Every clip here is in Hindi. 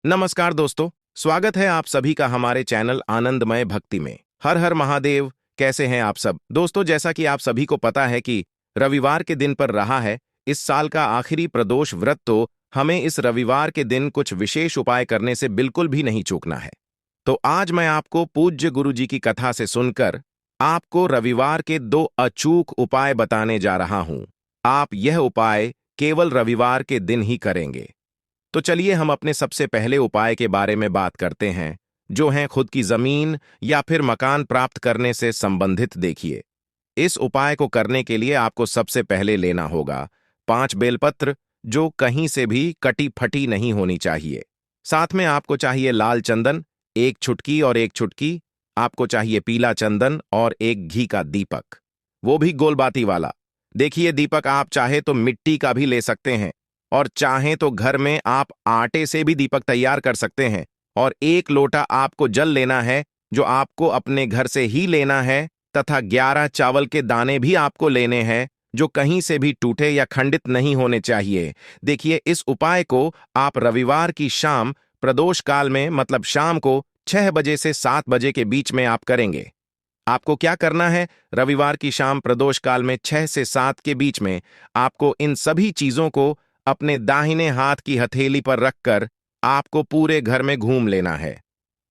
नमस्कार दोस्तों। स्वागत है आप सभी का हमारे चैनल आनंदमय भक्ति में। हर हर महादेव। कैसे हैं आप सब दोस्तों? जैसा कि आप सभी को पता है कि रविवार के दिन पर रहा है इस साल का आखिरी प्रदोष व्रत, तो हमें इस रविवार के दिन कुछ विशेष उपाय करने से बिल्कुल भी नहीं चूकना है। तो आज मैं आपको पूज्य गुरु जी की कथा से सुनकर आपको रविवार के 2 अचूक उपाय बताने जा रहा हूं। आप यह उपाय केवल रविवार के दिन ही करेंगे। तो चलिए हम अपने सबसे पहले उपाय के बारे में बात करते हैं, जो है खुद की जमीन या फिर मकान प्राप्त करने से संबंधित। देखिए, इस उपाय को करने के लिए आपको सबसे पहले लेना होगा 5 बेलपत्र, जो कहीं से भी कटी फटी नहीं होनी चाहिए। साथ में आपको चाहिए लाल चंदन 1 चुटकी और 1 चुटकी। आपको चाहिए पीला चंदन और 1 घी का दीपक, वो भी गोलबाती वाला। देखिए, दीपक आप चाहे तो मिट्टी का भी ले सकते हैं और चाहें तो घर में आप आटे से भी दीपक तैयार कर सकते हैं। और 1 लोटा आपको जल लेना है, जो आपको अपने घर से ही लेना है, तथा 11 चावल के दाने भी आपको लेने हैं, जो कहीं से भी टूटे या खंडित नहीं होने चाहिए। देखिए, इस उपाय को आप रविवार की शाम प्रदोष काल में, मतलब शाम को 6 बजे से 7 बजे के बीच में आप करेंगे। आपको क्या करना है? रविवार की शाम प्रदोष काल में 6 से 7 के बीच में आपको इन सभी चीजों को अपने दाहिने हाथ की हथेली पर रखकर आपको पूरे घर में घूम लेना है।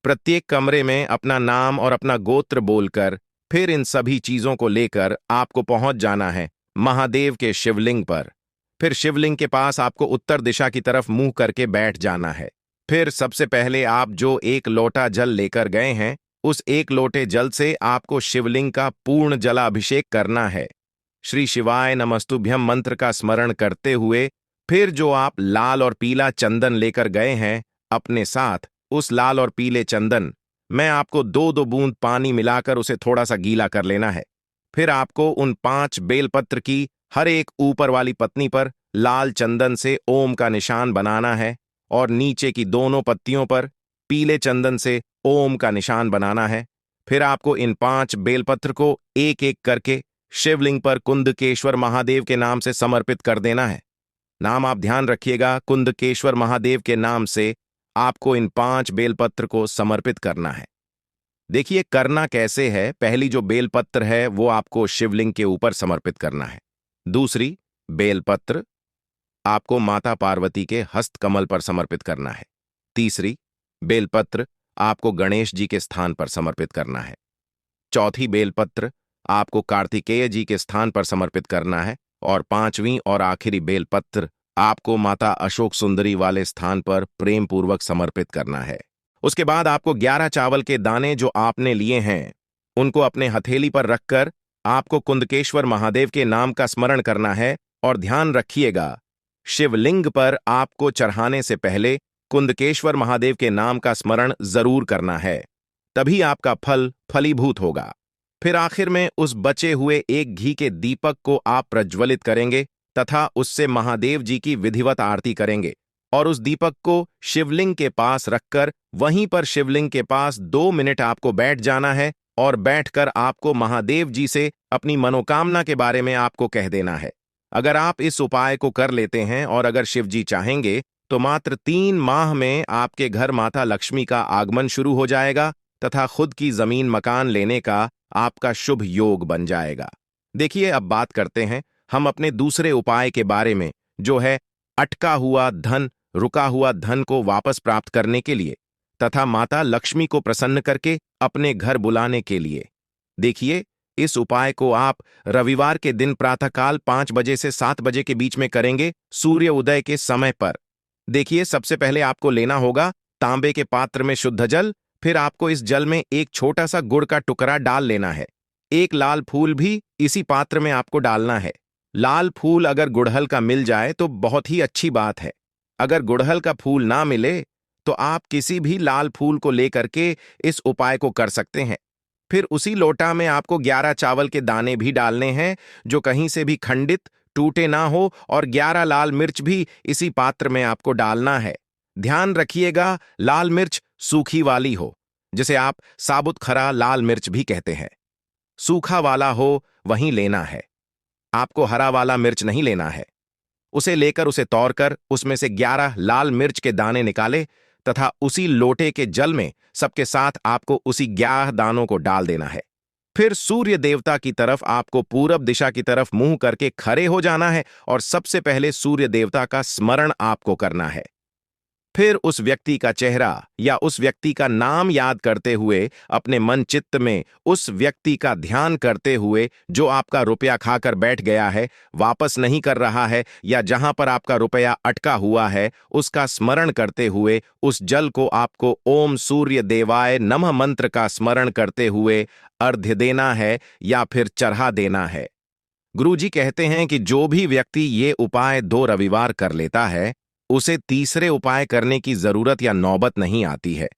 प्रत्येक कमरे में अपना नाम और अपना गोत्र बोलकर फिर इन सभी चीजों को लेकर आपको पहुंच जाना है महादेव के शिवलिंग पर। फिर शिवलिंग के पास आपको उत्तर दिशा की तरफ मुंह करके बैठ जाना है। फिर सबसे पहले आप जो 1 लोटा जल लेकर गए हैं, उस 1 लोटे जल से आपको शिवलिंग का पूर्ण जलाभिषेक करना है। श्री शिवाय नमस्तुभ्यम मंत्र का स्मरण करते हुए फिर जो आप लाल और पीला चंदन लेकर गए हैं अपने साथ, उस लाल और पीले चंदन में आपको 2-2 बूंद पानी मिलाकर उसे थोड़ा सा गीला कर लेना है। फिर आपको उन 5 बेलपत्र की हर एक ऊपर वाली पत्नी पर लाल चंदन से ओम का निशान बनाना है और नीचे की दोनों पत्तियों पर पीले चंदन से ओम का निशान बनाना है। फिर आपको इन 5 बेलपत्र को एक एक करके शिवलिंग पर कुंदकेश्वर महादेव के नाम से समर्पित कर देना है। नाम आप ध्यान रखिएगा, कुंदकेश्वर महादेव के नाम से आपको इन 5 बेलपत्र को समर्पित करना है। देखिए, करना कैसे है। पहली जो बेलपत्र है वो आपको शिवलिंग के ऊपर समर्पित करना है। दूसरी बेलपत्र आपको माता पार्वती के हस्त कमल पर समर्पित करना है। तीसरी बेलपत्र आपको गणेश जी के स्थान पर समर्पित करना है। चौथी बेलपत्र आपको कार्तिकेय जी के स्थान पर समर्पित करना है। और 5वीं और आखिरी बेलपत्र आपको माता अशोक सुंदरी वाले स्थान पर प्रेम पूर्वक समर्पित करना है। उसके बाद आपको 11 चावल के दाने जो आपने लिए हैं, उनको अपने हथेली पर रखकर आपको कुंदकेश्वर महादेव के नाम का स्मरण करना है। और ध्यान रखिएगा, शिवलिंग पर आपको चढ़ाने से पहले कुंदकेश्वर महादेव के नाम का स्मरण जरूर करना है, तभी आपका फल फलीभूत होगा। फिर आखिर में उस बचे हुए 1 घी के दीपक को आप प्रज्वलित करेंगे तथा उससे महादेव जी की विधिवत आरती करेंगे। और उस दीपक को शिवलिंग के पास रखकर वहीं पर शिवलिंग के पास 2 मिनट आपको बैठ जाना है और बैठकर आपको महादेव जी से अपनी मनोकामना के बारे में आपको कह देना है। अगर आप इस उपाय को कर लेते हैं और अगर शिव जी चाहेंगे तो मात्र 3 माह में आपके घर माता लक्ष्मी का आगमन शुरू हो जाएगा तथा खुद की जमीन मकान लेने का आपका शुभ योग बन जाएगा। देखिए, अब बात करते हैं हम अपने दूसरे उपाय के बारे में, जो है अटका हुआ धन, रुका हुआ धन को वापस प्राप्त करने के लिए तथा माता लक्ष्मी को प्रसन्न करके अपने घर बुलाने के लिए। देखिए, इस उपाय को आप रविवार के दिन प्रातःकाल 5 बजे से 7 बजे के बीच में करेंगे, सूर्य उदय के समय पर। देखिए, सबसे पहले आपको लेना होगा तांबे के पात्र में शुद्ध जल। फिर आपको इस जल में एक छोटा सा गुड़ का टुकड़ा डाल लेना है। 1 लाल फूल भी इसी पात्र में आपको डालना है। लाल फूल अगर गुड़हल का मिल जाए तो बहुत ही अच्छी बात है। अगर गुड़हल का फूल ना मिले तो आप किसी भी लाल फूल को लेकर के इस उपाय को कर सकते हैं। फिर उसी लोटा में आपको 11 चावल के दाने भी डालने हैं, जो कहीं से भी खंडित टूटे ना हो, और 11 लाल मिर्च भी इसी पात्र में आपको डालना है। ध्यान रखिएगा, लाल मिर्च सूखी वाली हो, जिसे आप साबुत खरा लाल मिर्च भी कहते हैं। सूखा वाला हो वहीं लेना है, आपको हरा वाला मिर्च नहीं लेना है। उसे लेकर उसे तौड़कर उसमें से 11 लाल मिर्च के दाने निकाले, तथा उसी लोटे के जल में सबके साथ आपको उसी 11 दानों को डाल देना है। फिर सूर्य देवता की तरफ आपको पूरब दिशा की तरफ मुंह करके खड़े हो जाना है और सबसे पहले सूर्य देवता का स्मरण आपको करना है। फिर उस व्यक्ति का चेहरा या उस व्यक्ति का नाम याद करते हुए अपने मन चित्त में उस व्यक्ति का ध्यान करते हुए जो आपका रुपया खाकर बैठ गया है, वापस नहीं कर रहा है, या जहां पर आपका रुपया अटका हुआ है, उसका स्मरण करते हुए उस जल को आपको ओम सूर्य देवाय नमः मंत्र का स्मरण करते हुए अर्घ्य देना है या फिर चढ़ा देना है। गुरुजी कहते हैं कि जो भी व्यक्ति ये उपाय 2 रविवार कर लेता है, उसे तीसरे उपाय करने की जरूरत या नौबत नहीं आती है।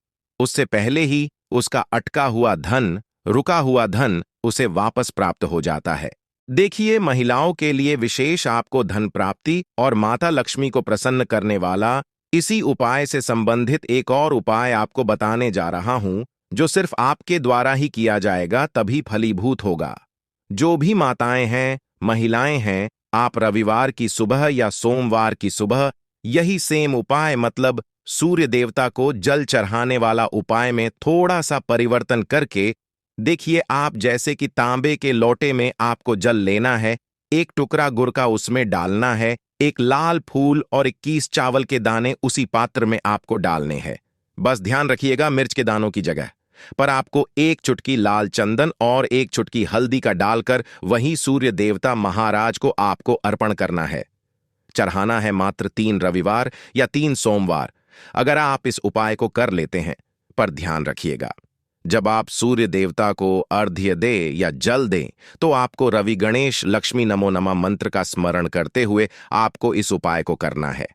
उससे पहले ही उसका अटका हुआ धन, रुका हुआ धन उसे वापस प्राप्त हो जाता है। देखिए, महिलाओं के लिए विशेष आपको धन प्राप्ति और माता लक्ष्मी को प्रसन्न करने वाला इसी उपाय से संबंधित एक और उपाय आपको बताने जा रहा हूं, जो सिर्फ आपके द्वारा ही किया जाएगा तभी फलीभूत होगा। जो भी माताएं हैं, महिलाएं हैं, आप रविवार की सुबह या सोमवार की सुबह यही सेम उपाय, मतलब सूर्य देवता को जल चढ़ाने वाला उपाय में थोड़ा सा परिवर्तन करके देखिए। आप जैसे कि तांबे के लोटे में आपको जल लेना है, एक टुकड़ा गुड़ का उसमें डालना है, एक लाल फूल और 21 चावल के दाने उसी पात्र में आपको डालने हैं। बस ध्यान रखिएगा, मिर्च के दानों की जगह पर आपको 1 चुटकी लाल चंदन और 1 चुटकी हल्दी का डालकर वही सूर्य देवता महाराज को आपको अर्पण करना है। चढ़ाना है मात्र 3 रविवार या 3 सोमवार, अगर आप इस उपाय को कर लेते हैं। पर ध्यान रखिएगा, जब आप सूर्य देवता को अर्घ्य दे या जल दें, तो आपको रवि गणेश लक्ष्मी नमो नमः मंत्र का स्मरण करते हुए आपको इस उपाय को करना है।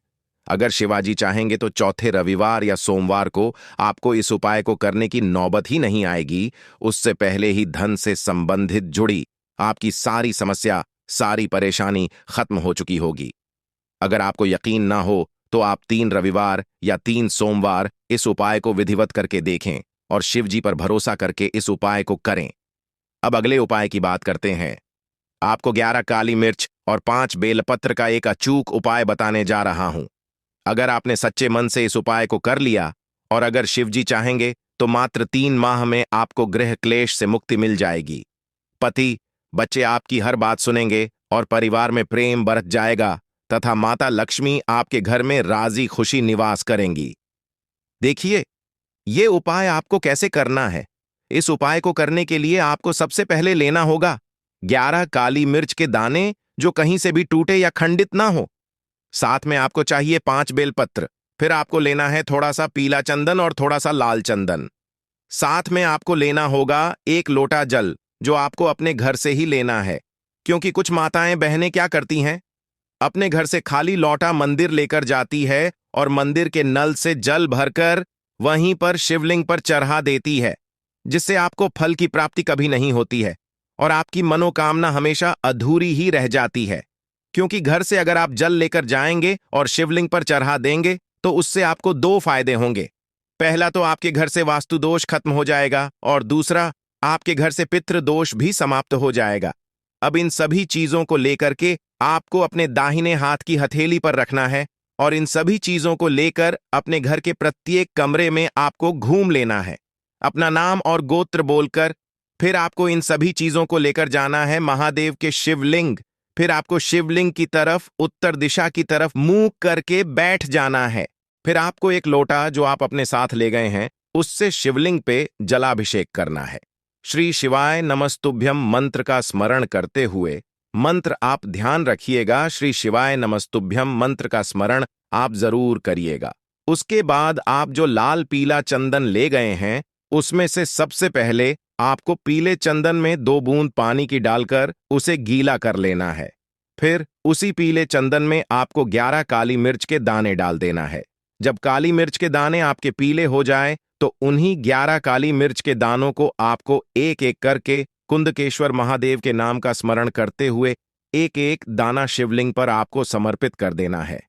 अगर शिवाजी चाहेंगे तो चौथे रविवार या सोमवार को आपको इस उपाय को करने की नौबत ही नहीं आएगी। उससे पहले ही धन से संबंधित जुड़ी आपकी सारी समस्या, सारी परेशानी खत्म हो चुकी होगी। अगर आपको यकीन ना हो तो आप 3 रविवार या 3 सोमवार इस उपाय को विधिवत करके देखें और शिव जी पर भरोसा करके इस उपाय को करें। अब अगले उपाय की बात करते हैं। आपको 11 काली मिर्च और 5 बेलपत्र का एक अचूक उपाय बताने जा रहा हूं। अगर आपने सच्चे मन से इस उपाय को कर लिया और अगर शिव जी चाहेंगे तो मात्र 3 माह में आपको गृह क्लेश से मुक्ति मिल जाएगी। पति, बच्चे आपकी हर बात सुनेंगे और परिवार में प्रेम बरत जाएगा तथा माता लक्ष्मी आपके घर में राजी खुशी निवास करेंगी। देखिए, ये उपाय आपको कैसे करना है। इस उपाय को करने के लिए आपको सबसे पहले लेना होगा 11 काली मिर्च के दाने, जो कहीं से भी टूटे या खंडित ना हो। साथ में आपको चाहिए 5 बेलपत्र। फिर आपको लेना है थोड़ा सा पीला चंदन और थोड़ा सा लाल चंदन। साथ में आपको लेना होगा 1 लोटा जल, जो आपको अपने घर से ही लेना है, क्योंकि कुछ माताएं बहनें क्या करती हैं, अपने घर से खाली लौटा मंदिर लेकर जाती है और मंदिर के नल से जल भरकर वहीं पर शिवलिंग पर चढ़ा देती है, जिससे आपको फल की प्राप्ति कभी नहीं होती है और आपकी मनोकामना हमेशा अधूरी ही रह जाती है। क्योंकि घर से अगर आप जल लेकर जाएंगे और शिवलिंग पर चढ़ा देंगे तो उससे आपको 2 फायदे होंगे। पहला तो आपके घर से वास्तु दोष खत्म हो जाएगा और दूसरा, आपके घर से पितृ दोष भी समाप्त हो जाएगा। अब इन सभी चीजों को लेकर के आपको अपने दाहिने हाथ की हथेली पर रखना है और इन सभी चीजों को लेकर अपने घर के प्रत्येक कमरे में आपको घूम लेना है, अपना नाम और गोत्र बोलकर। फिर आपको इन सभी चीजों को लेकर जाना है महादेव के शिवलिंग। फिर आपको शिवलिंग की तरफ उत्तर दिशा की तरफ मुंह करके बैठ जाना है। फिर आपको एक लोटा जो आप अपने साथ ले गए हैं, उससे शिवलिंग पे जलाभिषेक करना है। श्री शिवाय नमस्तुभ्यम मंत्र का स्मरण करते हुए, मंत्र आप ध्यान रखिएगा, श्री शिवाय नमस्तुभ्यम मंत्र का स्मरण आप जरूर करिएगा। उसके बाद आप जो लाल पीला चंदन ले गए हैं, उसमें से सबसे पहले आपको पीले चंदन में 2 बूंद पानी की डालकर उसे गीला कर लेना है। फिर उसी पीले चंदन में आपको 11 काली मिर्च के दाने डाल देना है। जब काली मिर्च के दाने आपके पीले हो जाए तो उन्हीं 11 काली मिर्च के दानों को आपको एक एक करके कुंदकेश्वर महादेव के नाम का स्मरण करते हुए एक एक दाना शिवलिंग पर आपको समर्पित कर देना है।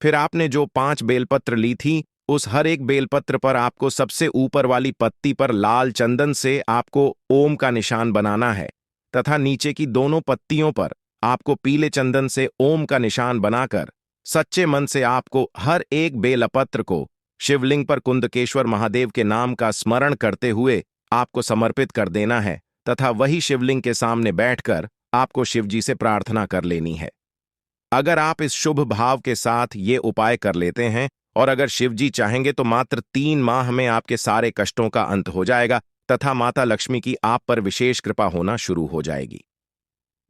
फिर आपने जो 5 बेलपत्र ली थी, उस हर एक बेलपत्र पर आपको सबसे ऊपर वाली पत्ती पर लाल चंदन से आपको ओम का निशान बनाना है तथा नीचे की दोनों पत्तियों पर आपको पीले चंदन से ओम का निशान बनाकर सच्चे मन से आपको हर एक बेलपत्र को शिवलिंग पर कुंदकेश्वर महादेव के नाम का स्मरण करते हुए आपको समर्पित कर देना है तथा वही शिवलिंग के सामने बैठकर आपको शिवजी से प्रार्थना कर लेनी है। अगर आप इस शुभ भाव के साथ ये उपाय कर लेते हैं और अगर शिवजी चाहेंगे तो मात्र 3 माह में आपके सारे कष्टों का अंत हो जाएगा तथा माता लक्ष्मी की आप पर विशेष कृपा होना शुरू हो जाएगी।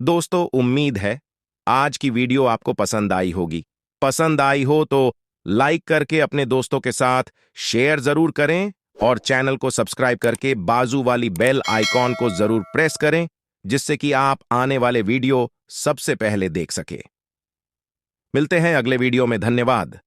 दोस्तों, उम्मीद है आज की वीडियो आपको पसंद आई होगी। पसंद आई हो तो लाइक करके अपने दोस्तों के साथ शेयर जरूर करें और चैनल को सब्सक्राइब करके बाजू वाली बेल आइकॉन को जरूर प्रेस करें, जिससे कि आप आने वाले वीडियो सबसे पहले देख सके। मिलते हैं अगले वीडियो में। धन्यवाद।